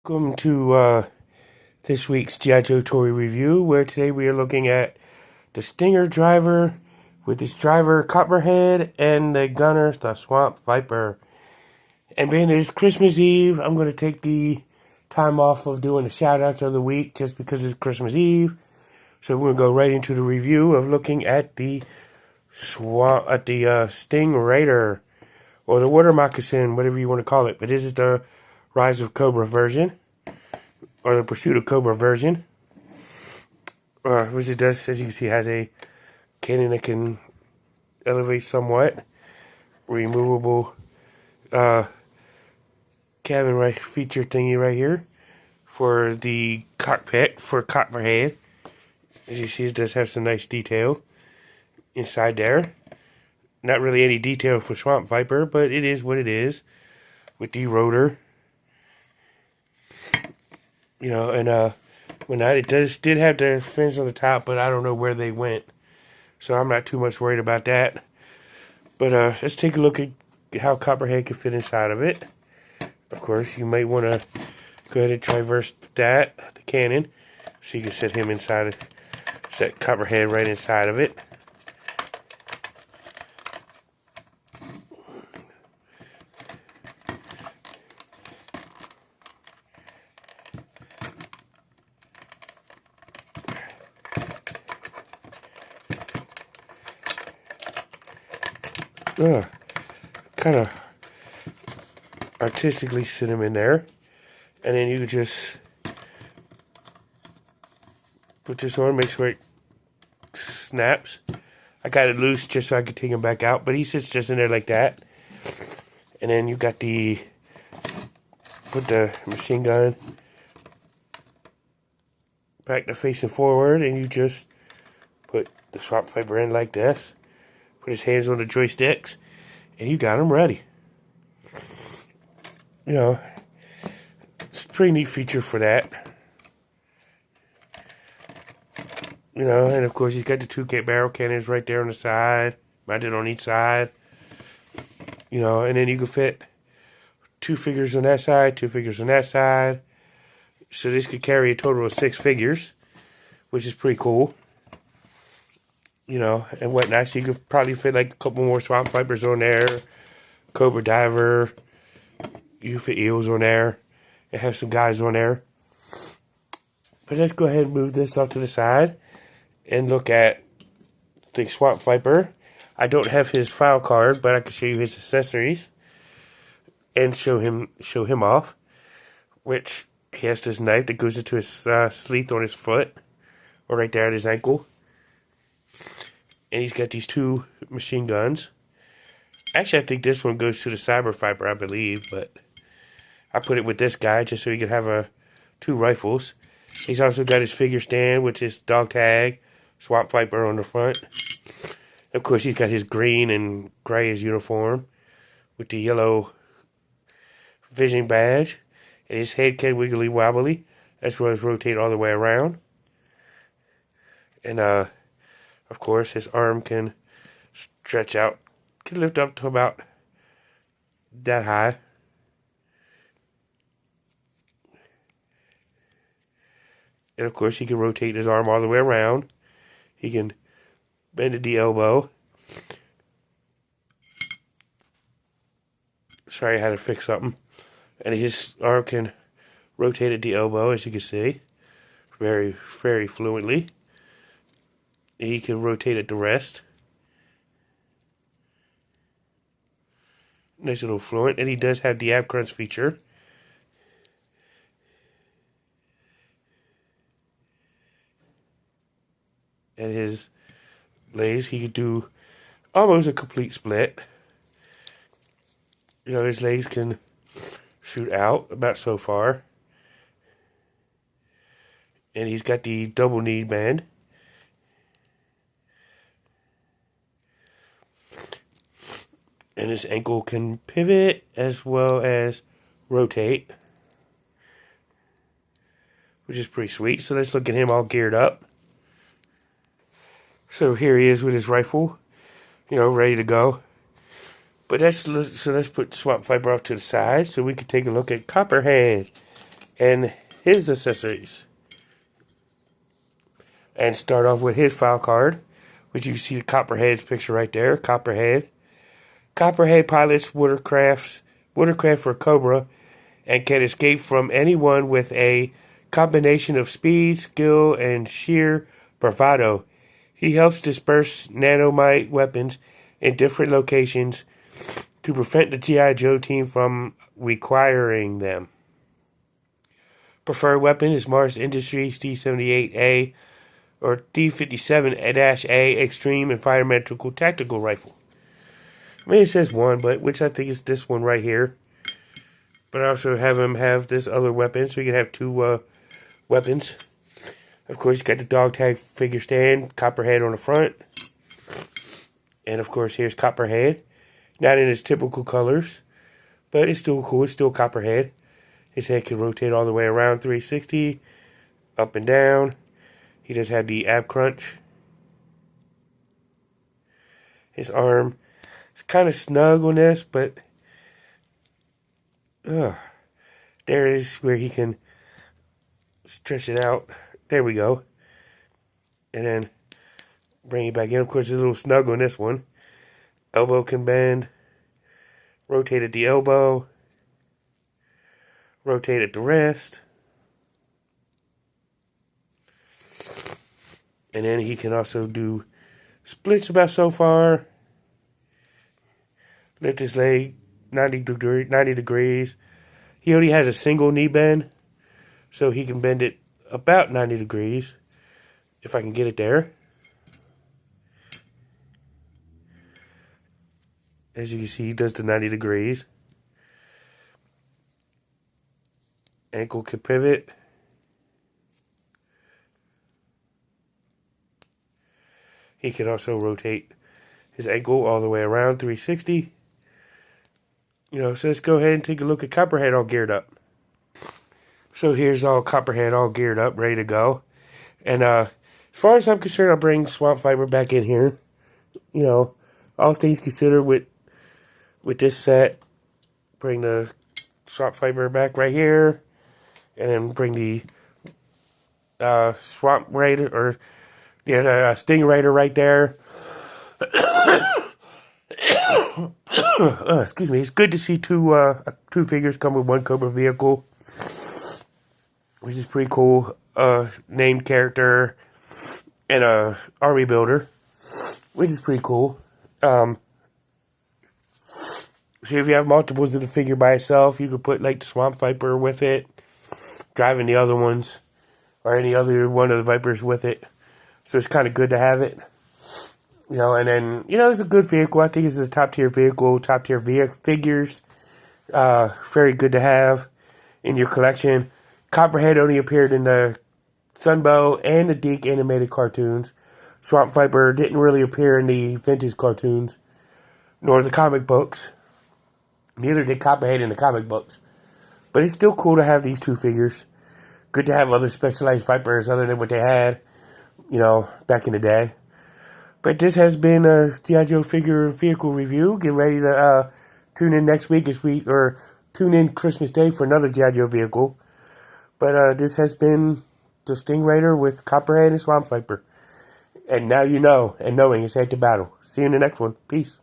Welcome to this week's G.I. Joe Toy Review, where today we are looking at the Stinger driver with its driver Copperhead and the gunner, the Swamp Viper. And being it is Christmas Eve, I'm going to take the time off of doing the shout-outs of the week just because it's Christmas Eve. So we're going to go right into the review of looking at the Sting Raider, or the water moccasin, whatever you want to call it. But this is the Rise of Cobra version, or the Pursuit of Cobra version. Which it does, as you can see, has a cannon that can elevate somewhat. Removable cabin feature thingy right here for the cockpit for Copperhead. As you see, it does have some nice detail inside there. Not really any detail for Swamp Viper, but it is what it is with the rotor. You know, and when it did have the fins on the top, but I don't know where they went, so I'm not too much worried about that. But let's take a look at how Copperhead can fit inside of it. Of course, you might want to go ahead and traverse the cannon, so you can set him inside, set Copperhead right inside of it. Kind of artistically sit him in there, and then you just put this on, make sure it snaps. I got it loose just so I could take him back out, but he sits just in there like that. And then you got put the machine gun back to facing forward, and you just put the Swamp Viper in like this. Put his hands on the joysticks, and you got him ready. You know, it's a pretty neat feature for that. You know, and of course, he's got the two barrel cannons right there on the side, mounted on each side. You know, and then you can fit 2 figures on that side, 2 figures on that side. So this could carry a total of 6 figures, which is pretty cool. You know, and whatnot. So you could probably fit like a couple more Swamp Vipers on there, Cobra Diver. You can fit eels on there, and have some guys on there. But let's go ahead and move this off to the side and look at the Swamp Viper. I don't have his file card, but I can show you his accessories and show him off. Which he has this knife that goes into his sleeve on his foot, or right there at his ankle. And he's got these 2 machine guns. Actually, I think this one goes to the Cyber Viper, I believe, but I put it with this guy just so he could have 2 rifles. He's also got his figure stand with his dog tag, Swamp Viper on the front. Of course, he's got his green and gray as uniform with the yellow vision badge. And his head can wiggly wobbly, as well as rotate all the way around. And of course, his arm can stretch out, can lift up to about that high. And of course, he can rotate his arm all the way around. He can bend at the elbow. Sorry, I had to fix something. And his arm can rotate at the elbow, as you can see, very, very fluently. He can rotate at the wrist. Nice little fluent. And he does have the ab crunch feature. And his legs, he can do almost a complete split. You know, his legs can shoot out about so far. And he's got the double knee bend. And his ankle can pivot as well as rotate, which is pretty sweet. So let's look at him all geared up. So here he is with his rifle, you know, ready to go. But let's put Swamp Viper off to the side so we can take a look at Copperhead. and his accessories. And start off with his file card, which you can see the Copperhead's picture right there. Copperhead. Copperhead pilots watercraft for Cobra and can escape from anyone with a combination of speed, skill, and sheer bravado. He helps disperse nanomite weapons in different locations to prevent the G.I. Joe team from requiring them. Preferred weapon is Mars Industries D-78A or D-57-A Extreme Environmental Tactical Rifle. I mean, it says one, but which I think is this one right here. But I also have him have this other weapon, so he can have two weapons. Of course, he's got the dog tag figure stand, Copperhead on the front. And of course, here's Copperhead. Not in his typical colors, but it's still cool. It's still Copperhead. His head can rotate all the way around 360, up and down. He does have the ab crunch. His arm is kind of snug on this, but there is where he can stretch it out. There we go. And then bring it back in. Of course, it's a little snug on this one. Elbow can bend. Rotate at the elbow. Rotate at the wrist. And then he can also do splits about so far. Lift his leg 90 degrees. He only has a single knee bend, so he can bend it about 90 degrees, if I can get it there. As you can see, he does the 90 degrees. Ankle can pivot. He can also rotate his ankle all the way around 360. So let's go ahead and take a look at Copperhead all geared up. So here's all Copperhead all geared up, ready to go. And as far as I'm concerned, I'll bring Swamp Viper back in here. All things considered with this set, bring the Swamp Viper back right here. And then bring the Swamp Raider, or the Sting Raider right there. Excuse me. It's good to see two figures come with one Cobra vehicle, which is pretty cool. Named character and a army builder, which is pretty cool. So if you have multiples of the figure by itself, you could put like the Swamp Viper with it, driving the other ones, or any other one of the Vipers with it. So it's kind of good to have it. And then, it's a good vehicle. I think it's a top-tier vehicle, top-tier figures. Very good to have in your collection. Copperhead only appeared in the Sunbow and the Deke animated cartoons. Swamp Viper didn't really appear in the vintage cartoons, nor the comic books. Neither did Copperhead in the comic books. But it's still cool to have these two figures. Good to have other specialized Vipers other than what they had, back in the day. But this has been a G.I. Joe figure vehicle review. Get ready to tune in next week, or tune in Christmas Day for another G.I. Joe vehicle. But this has been the Sting Raider with Copperhead and Swamp Viper. And now you know, and knowing is head to battle. See you in the next one. Peace.